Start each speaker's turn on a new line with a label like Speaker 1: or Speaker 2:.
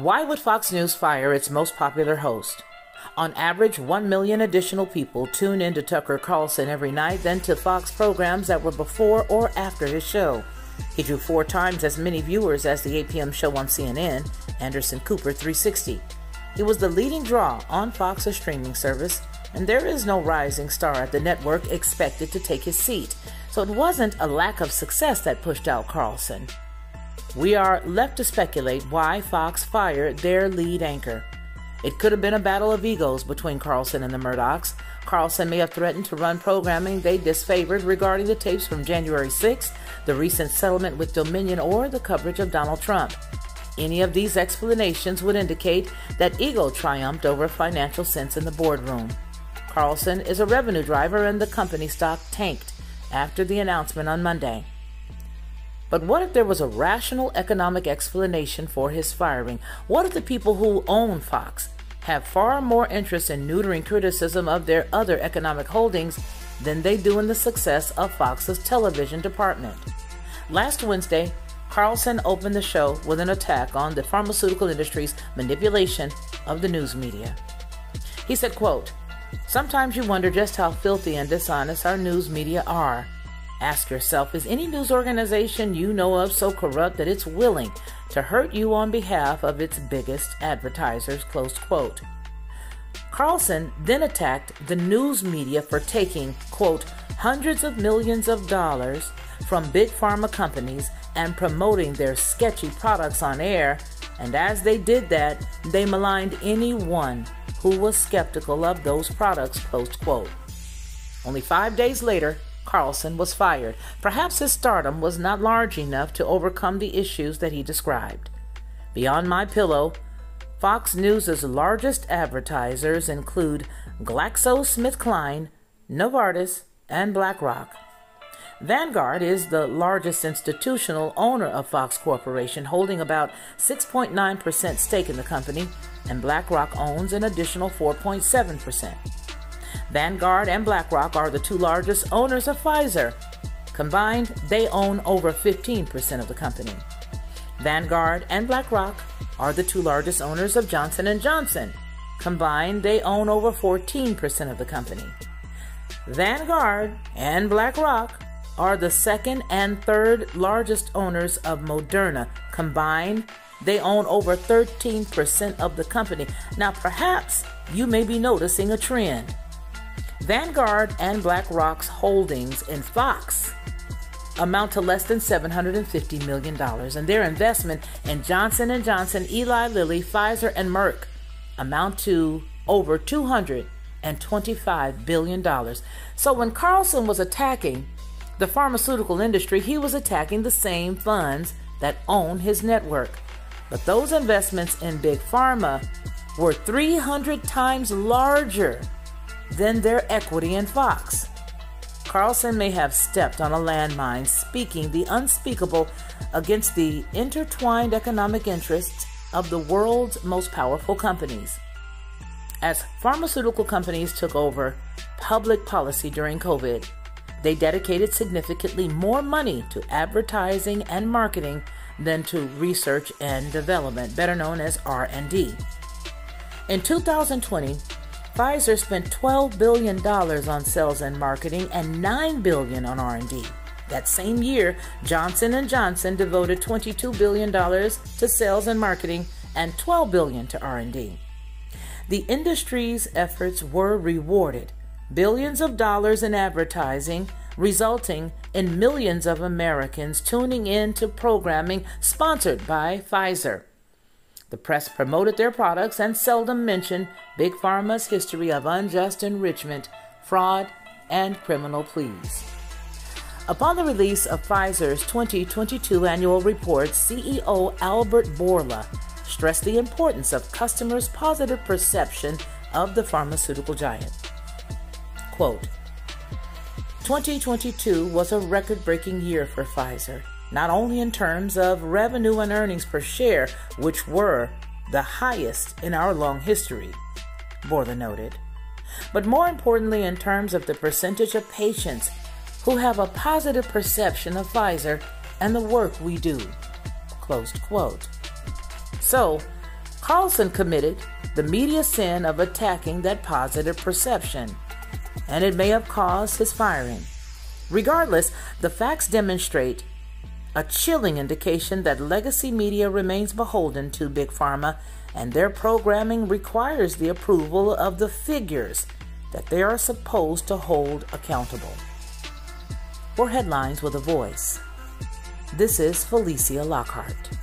Speaker 1: Why would Fox News fire its most popular host? On average, 1 million additional people tune in to Tucker Carlson every night than to Fox programs that were before or after his show. He drew 4 times as many viewers as the 8 p.m. show on CNN, Anderson Cooper 360. He was the leading draw on Fox's streaming service, and there is no rising star at the network expected to take his seat, so it wasn't a lack of success that pushed out Carlson. We are left to speculate why Fox fired their lead anchor. It could have been a battle of egos between Carlson and the Murdochs. Carlson may have threatened to run programming they disfavored regarding the tapes from January 6th, the recent settlement with Dominion, or the coverage of Donald Trump. Any of these explanations would indicate that ego triumphed over financial sense in the boardroom. Carlson is a revenue driver, and the company stock tanked after the announcement on Monday. But what if there was a rational economic explanation for his firing? What if the people who own Fox have far more interest in neutering criticism of their other economic holdings than they do in the success of Fox's television department? Last Wednesday, Carlson opened the show with an attack on the pharmaceutical industry's manipulation of the news media. He said, quote, "Sometimes you wonder just how filthy and dishonest our news media are. Ask yourself, is any news organization you know of so corrupt that it's willing to hurt you on behalf of its biggest advertisers?" Close quote. Carlson then attacked the news media for taking, quote, "hundreds of millions of dollars from big pharma companies and promoting their sketchy products on air, and as they did that, they maligned anyone who was skeptical of those products," close quote. Only 5 days later, Carlson was fired. Perhaps his stardom was not large enough to overcome the issues that he described. Beyond my pillow, Fox News' largest advertisers include GlaxoSmithKline, Novartis, and BlackRock. Vanguard is the largest institutional owner of Fox Corporation, holding about 6.9% stake in the company, and BlackRock owns an additional 4.7%. Vanguard and BlackRock are the 2 largest owners of Pfizer. Combined, they own over 15% of the company. Vanguard and BlackRock are the 2 largest owners of Johnson & Johnson. Combined, they own over 14% of the company. Vanguard and BlackRock are the 2nd and 3rd largest owners of Moderna. Combined, they own over 13% of the company. Now, perhaps you may be noticing a trend. Vanguard and BlackRock's holdings in Fox amount to less than $750 million, and their investment in Johnson & Johnson, Eli Lilly, Pfizer, and Merck amount to over $225 billion. So when Carlson was attacking the pharmaceutical industry, he was attacking the same funds that own his network. But those investments in Big Pharma were 300 times larger than their equity in Fox. Carlson may have stepped on a landmine, speaking the unspeakable against the intertwined economic interests of the world's most powerful companies. As pharmaceutical companies took over public policy during COVID, they dedicated significantly more money to advertising and marketing than to research and development, better known as R&D. In 2020, Pfizer spent $12 billion on sales and marketing and $9 billion on R&D. That same year, Johnson & Johnson devoted $22 billion to sales and marketing and $12 billion to R&D. The industry's efforts were rewarded. Billions of dollars in advertising, resulting in millions of Americans tuning in to programming sponsored by Pfizer. The press promoted their products and seldom mentioned Big Pharma's history of unjust enrichment, fraud, and criminal pleas. Upon the release of Pfizer's 2022 annual report, CEO Albert Bourla stressed the importance of customers' positive perception of the pharmaceutical giant. Quote, 2022 was a record-breaking year for Pfizer, not only in terms of revenue and earnings per share, which were the highest in our long history, Bourla noted, but more importantly in terms of the percentage of patients who have a positive perception of Pfizer and the work we do. Closed quote. So, Carlson committed the media sin of attacking that positive perception, and it may have caused his firing. Regardless, the facts demonstrate a chilling indication that legacy media remains beholden to Big Pharma, and their programming requires the approval of the figures that they are supposed to hold accountable. For Headlines with a Voice, this is Felicia Lockhart.